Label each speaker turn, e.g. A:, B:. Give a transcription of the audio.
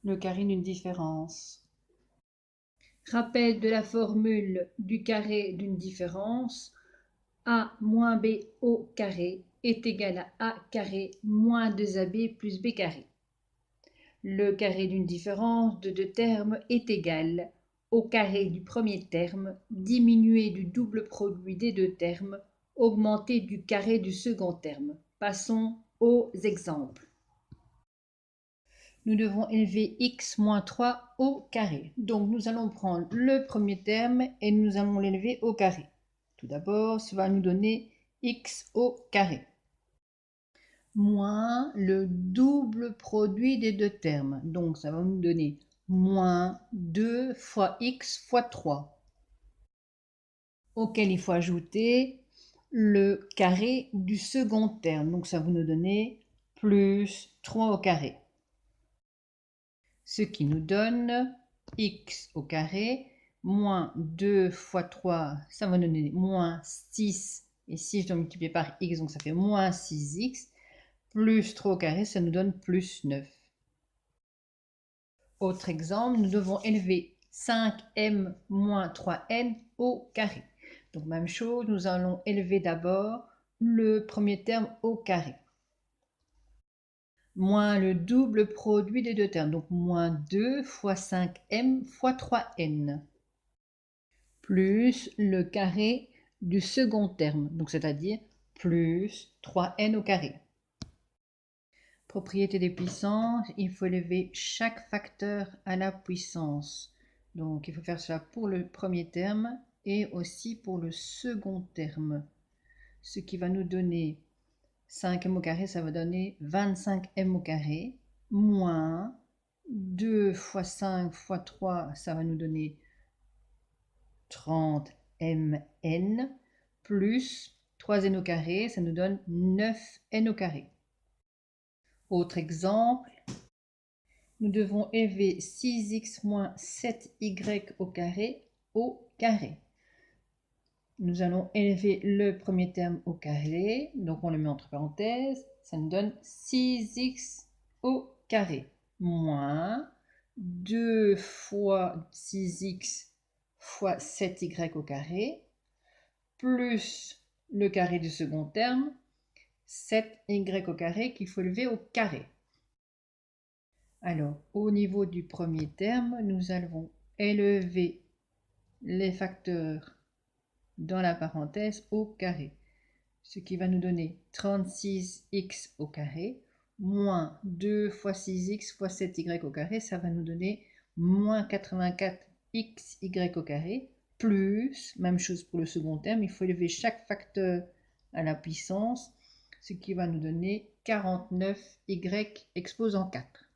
A: le carré d'une différence.
B: Rappel de la formule du carré d'une différence. A moins B au carré est égal à A carré moins 2AB plus B carré. Le carré d'une différence de deux termes est égal au carré du premier terme diminué du double produit des deux termes augmenté du carré du second terme. Passons aux exemples. Nous devons élever x moins 3 au carré. Donc nous allons prendre le premier terme et nous allons l'élever au carré. Tout d'abord, ça va nous donner x au carré moins le double produit des deux termes. Donc ça va nous donner moins 2 fois x fois 3, auquel il faut ajouter le carré du second terme. Donc ça va nous donner plus 3 au carré. Ce qui nous donne x au carré moins 2 fois 3, ça va nous donner moins 6. Et si je dois multiplier par x, donc ça fait moins 6x. Plus 3 au carré, ça nous donne plus 9. Autre exemple, nous devons élever 5m moins 3n au carré. Donc même chose, nous allons élever d'abord le premier terme au carré. Moins le double produit des deux termes, donc moins 2 fois 5m fois 3n. Plus le carré du second terme, donc c'est-à-dire plus 3n au carré. Propriété des puissances, il faut élever chaque facteur à la puissance. Donc il faut faire cela pour le premier terme et aussi pour le second terme. Ce qui va nous donner 5m au carré, ça va donner 25m au carré, moins 2 fois 5 fois 3, ça va nous donner 30mn, plus 3n au carré, ça nous donne 9n au carré. Autre exemple, nous devons élever 6x moins 7y au carré. Nous allons élever le premier terme au carré, donc on le met entre parenthèses, ça nous donne 6x au carré, moins 2 fois 6x fois 7y au carré, plus le carré du second terme, 7y au carré qu'il faut élever au carré. Alors, au niveau du premier terme, nous allons élever les facteurs dans la parenthèse au carré, ce qui va nous donner 36x au carré, moins 2 fois 6x fois 7y au carré, ça va nous donner moins 84xy au carré, plus, même chose pour le second terme, il faut élever chaque facteur à la puissance, ce qui va nous donner 49y exposant 4.